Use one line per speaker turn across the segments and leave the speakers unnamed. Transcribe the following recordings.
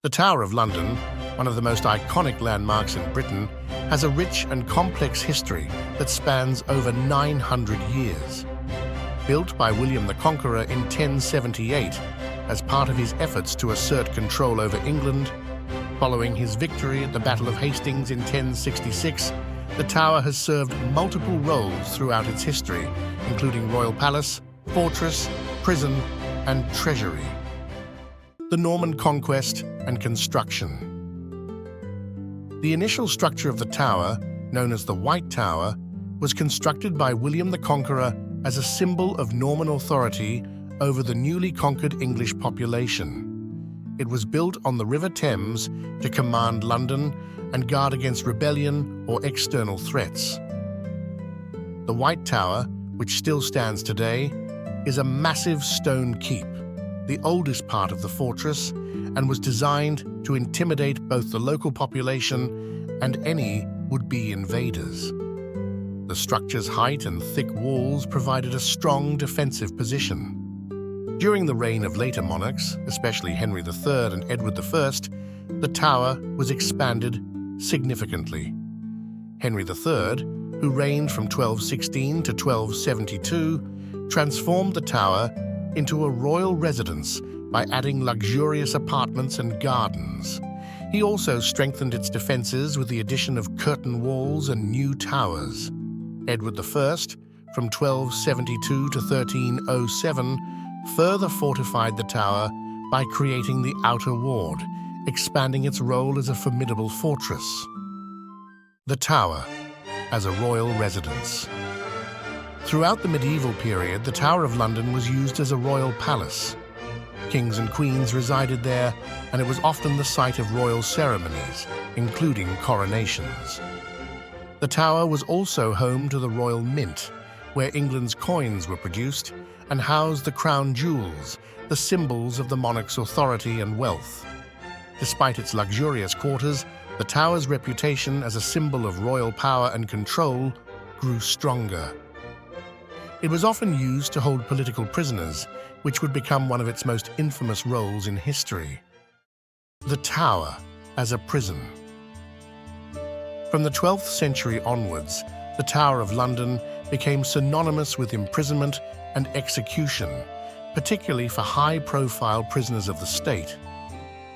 The Tower of London, one of the most iconic landmarks in Britain, has a rich and complex history that spans over 900 years. Built by William the Conqueror in 1078 as part of his efforts to assert control over England, following his victory at the Battle of Hastings in 1066, the tower has served multiple roles throughout its history, including royal palace, fortress, prison, and treasury. The Norman conquest and construction. The initial structure of the tower, known as the White Tower, was constructed by William the Conqueror as a symbol of Norman authority over the newly conquered English population. It was built on the River Thames to command London and guard against rebellion or external threats. The White Tower, which still stands today, is a massive stone keep, the oldest part of the fortress, and was designed to intimidate both the local population and any would-be invaders. The structure's height and thick walls provided a strong defensive position. During the reign of later monarchs, especially Henry III and Edward I, the tower was expanded significantly. Henry III, who reigned from 1216 to 1272, transformed the tower into a royal residence by adding luxurious apartments and gardens. He also strengthened its defenses with the addition of curtain walls and new towers. Edward I, from 1272 to 1307, further fortified the tower by creating the Outer Ward, expanding its role as a formidable fortress. The Tower as a royal residence. Throughout the medieval period, the Tower of London was used as a royal palace. Kings and queens resided there, and it was often the site of royal ceremonies, including coronations. The tower was also home to the Royal Mint, where England's coins were produced, and housed the crown jewels, the symbols of the monarch's authority and wealth. Despite its luxurious quarters, the tower's reputation as a symbol of royal power and control grew stronger. It was often used to hold political prisoners, which would become one of its most infamous roles in history. The Tower as a prison. From the 12th century onwards, the Tower of London became synonymous with imprisonment and execution, particularly for high-profile prisoners of the state.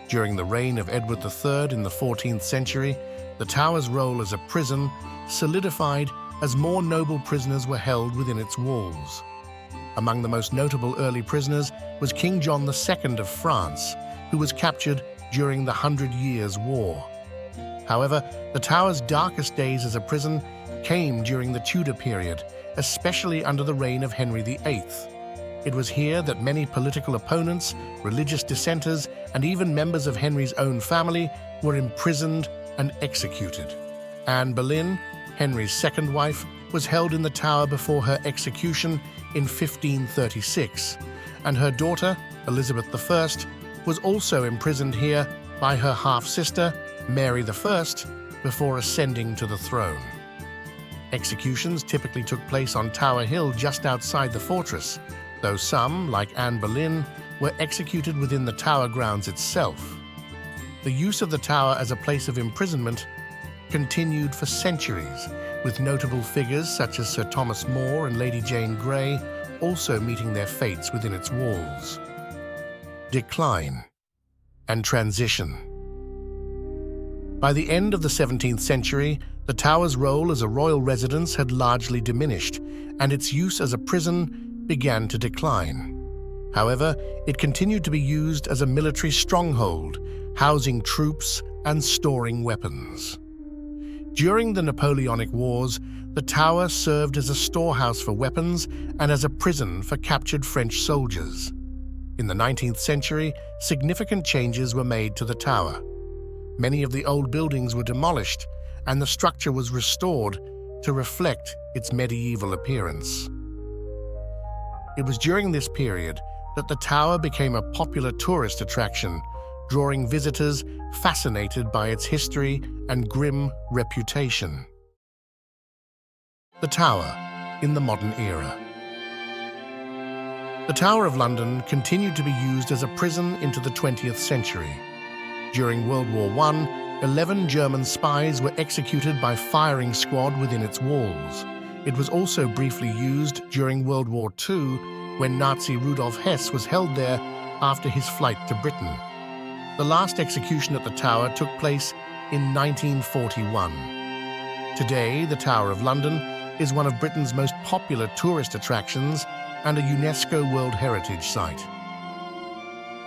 During the reign of Edward III in the 14th century, the Tower's role as a prison solidified as more noble prisoners were held within its walls. Among the most notable early prisoners was King John II of France, who was captured during the 100 Years' War. However, the Tower's darkest days as a prison came during the Tudor period, especially under the reign of Henry VIII. It was here that many political opponents, religious dissenters, and even members of Henry's own family were imprisoned and executed. Anne Boleyn, Henry's second wife, was held in the Tower before her execution in 1536, and her daughter, Elizabeth I, was also imprisoned here by her half-sister, Mary I, before ascending to the throne. Executions typically took place on Tower Hill just outside the fortress, though some, like Anne Boleyn, were executed within the Tower grounds itself. The use of the Tower as a place of imprisonment continued for centuries, with notable figures such as Sir Thomas More and Lady Jane Grey also meeting their fates within its walls. Decline and transition. By the end of the 17th century, the Tower's role as a royal residence had largely diminished, and its use as a prison began to decline. However, it continued to be used as a military stronghold, housing troops and storing weapons. During the Napoleonic Wars, the Tower served as a storehouse for weapons and as a prison for captured French soldiers. In the 19th century, significant changes were made to the Tower. Many of the old buildings were demolished, and the structure was restored to reflect its medieval appearance. It was during this period that the Tower became a popular tourist attraction, drawing visitors fascinated by its history and grim reputation. The Tower in the modern era. The Tower of London continued to be used as a prison into the 20th century. During World War I, 11 German spies were executed by firing squad within its walls. It was also briefly used during World War II when Nazi Rudolf Hess was held there after his flight to Britain. The last execution at the tower took place in 1941. Today, the Tower of London is one of Britain's most popular tourist attractions and a UNESCO World Heritage Site.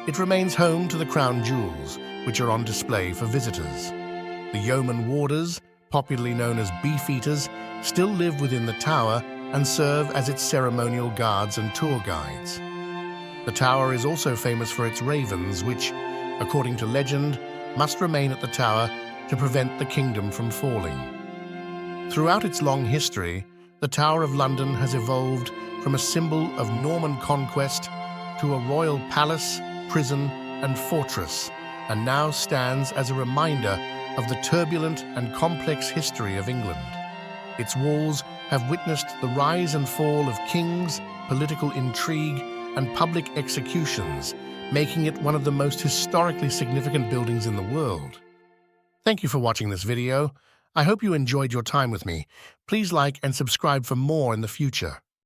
It remains home to the crown jewels, which are on display for visitors. The yeoman warders, popularly known as beefeaters, still live within the tower and serve as its ceremonial guards and tour guides. The tower is also famous for its ravens, which, according to legend, must remain at the tower to prevent the kingdom from falling. Throughout its long history, the Tower of London has evolved from a symbol of Norman conquest to a royal palace, prison, and fortress, and now stands as a reminder of the turbulent and complex history of England. Its walls have witnessed the rise and fall of kings, political intrigue, and public executions, making it one of the most historically significant buildings in the world. Thank you for watching this video. I hope you enjoyed your time with me. Please like and subscribe for more in the future.